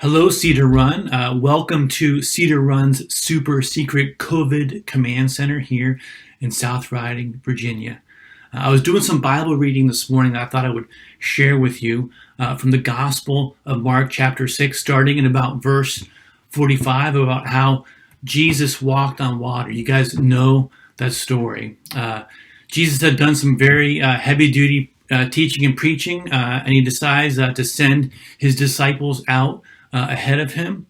Hello, Cedar Run. Welcome to Cedar Run's super secret COVID command center here in South Riding, Virginia. I was doing some Bible reading this morning that I thought I would share with you from the Gospel of Mark, chapter 6, starting in about verse 45, about how Jesus walked on water. You guys know that story. Jesus had done some very heavy duty teaching and preaching, and he decides to send his disciples out ahead of him.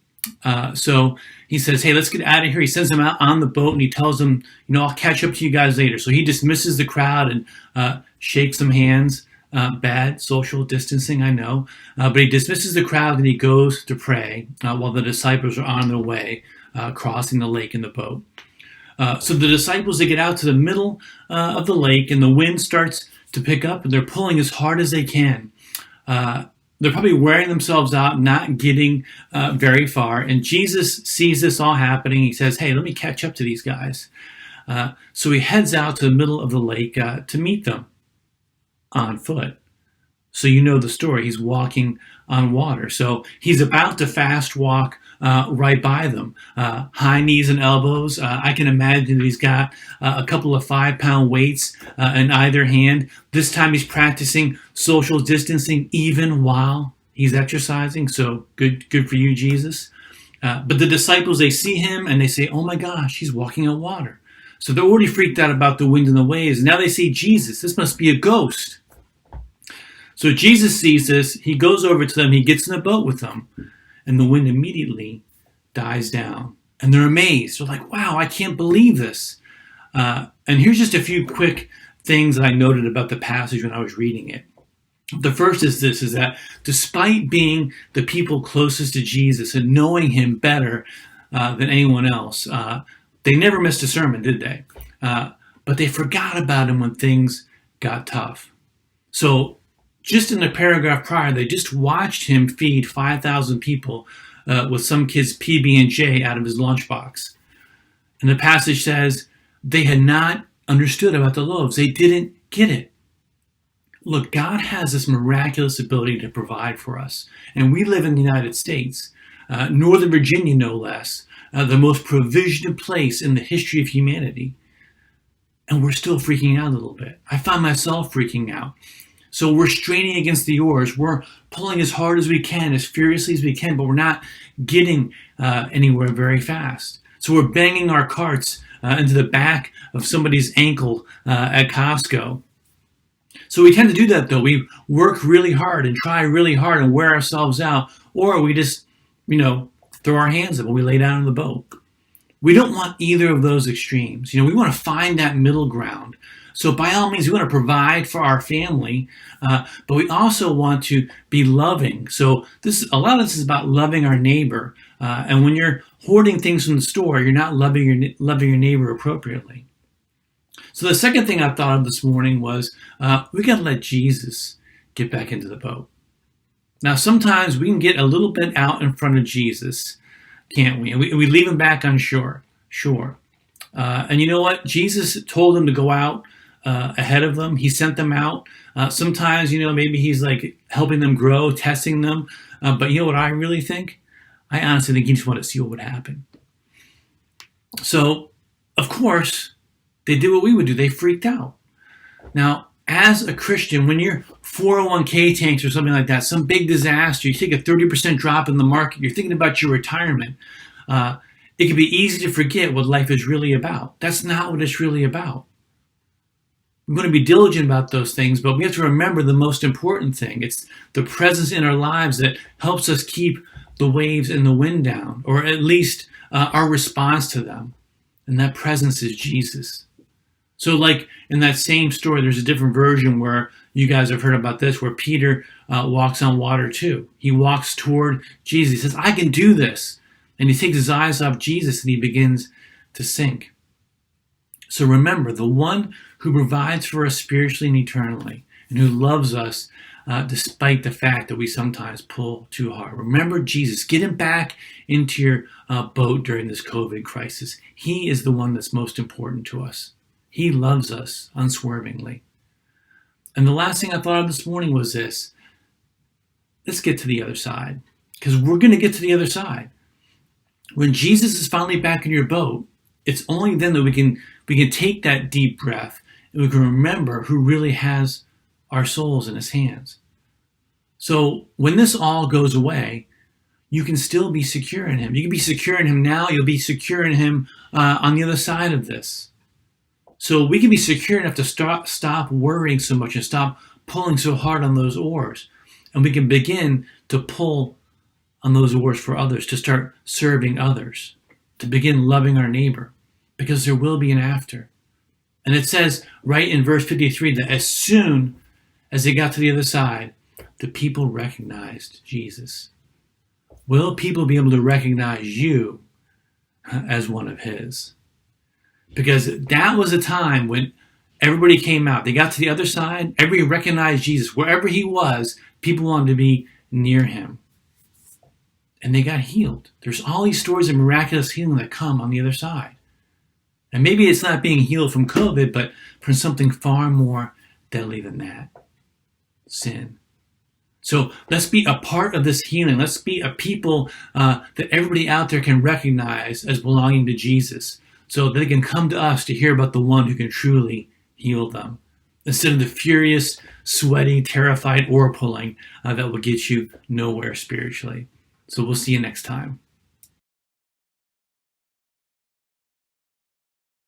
So he says, hey, let's get out of here. He sends them out on the boat and he tells them, I'll catch up to you guys later. So he dismisses the crowd and shakes some hands. Bad social distancing, I know. But he dismisses the crowd and he goes to pray while the disciples are on their way crossing the lake in the boat. So the disciples, they get out to the middle of the lake and the wind starts to pick up and they're pulling as hard as they can. They're probably wearing themselves out, not getting very far. And Jesus sees this all happening. He says, hey, let me catch up to these guys. So he heads out to the middle of the lake to meet them on foot. So you know the story. He's walking on water. So he's about to fast walk right by them. High knees and elbows. I can imagine that he's got a couple of 5-pound weights in either hand. This time he's practicing social distancing even while he's exercising. So good for you, Jesus. But the disciples, they see him and they say, oh my gosh, he's walking on water. So they're already freaked out about the wind and the waves. Now they see Jesus. This must be a ghost. So Jesus sees this, he goes over to them, he gets in a boat with them, and the wind immediately dies down. And they're amazed. They're like, wow, I can't believe this. And here's just a few quick things that I noted about the passage when I was reading it. The first is this, is that despite being the people closest to Jesus and knowing him better than anyone else, they never missed a sermon, did they? But they forgot about him when things got tough. So just in the paragraph prior, they just watched him feed 5,000 people with some kid's PB&J out of his lunchbox. And the passage says they had not understood about the loaves. They didn't get it. Look, God has this miraculous ability to provide for us. And we live in the United States, Northern Virginia no less, the most provisioned place in the history of humanity. And we're still freaking out a little bit. I find myself freaking out. So we're straining against the oars. We're pulling as hard as we can, as furiously as we can, but we're not getting anywhere very fast. So we're banging our carts into the back of somebody's ankle at Costco. So we tend to do that, though. We work really hard and try really hard and wear ourselves out, or we just, throw our hands up when we lay down in the boat. We don't want either of those extremes. We want to find that middle ground. So by all means, we want to provide for our family, but we also want to be loving. So a lot of this is about loving our neighbor. And when you're hoarding things from the store, you're not loving your neighbor appropriately. So the second thing I thought of this morning was we got to let Jesus get back into the boat. Now, sometimes we can get a little bit out in front of Jesus, can't we? And we leave him back on shore. Sure. And you know what? Jesus told them to go out ahead of them. He sent them out. Sometimes, maybe he's like helping them grow, testing them. But you know what I really think? I honestly think he just wanted to see what would happen. So, of course, they did what we would do. They freaked out. Now, as a Christian, when your 401k tanks or something like that, some big disaster, you take a 30% drop in the market, you're thinking about your retirement, it can be easy to forget what life is really about. That's not what it's really about. We're going to be diligent about those things, but we have to remember the most important thing. It's the presence in our lives that helps us keep the waves and the wind down, or at least our response to them. And that presence is Jesus. So like in that same story, there's a different version where you guys have heard about this, where Peter walks on water too. He walks toward Jesus. He says, I can do this. And he takes his eyes off Jesus and he begins to sink. So remember, the one who provides for us spiritually and eternally, and who loves us despite the fact that we sometimes pull too hard. Remember Jesus. Get him back into your boat during this COVID crisis. He is the one that's most important to us. He loves us unswervingly. And the last thing I thought of this morning was this. Let's get to the other side. because we're going to get to the other side. When Jesus is finally back in your boat, it's only then that we can take that deep breath and we can remember who really has our souls in his hands. So when this all goes away, you can still be secure in him. You can be secure in him now. You'll be secure in him on the other side of this. So we can be secure enough to stop worrying so much and stop pulling so hard on those oars. And we can begin to pull on those oars for others, to start serving others, to begin loving our neighbor, because there will be an after. And it says right in verse 53 that as soon as they got to the other side, the people recognized Jesus. Will people be able to recognize you as one of his? Because that was a time when everybody came out. They got to the other side. Everybody recognized Jesus. Wherever he was, people wanted to be near him. And they got healed. There's all these stories of miraculous healing that come on the other side. And maybe it's not being healed from COVID, but from something far more deadly than that. Sin. So let's be a part of this healing. Let's be a people that everybody out there can recognize as belonging to Jesus, so they can come to us to hear about the one who can truly heal them, instead of the furious, sweaty, terrified oar pulling that will get you nowhere spiritually. So we'll see you next time.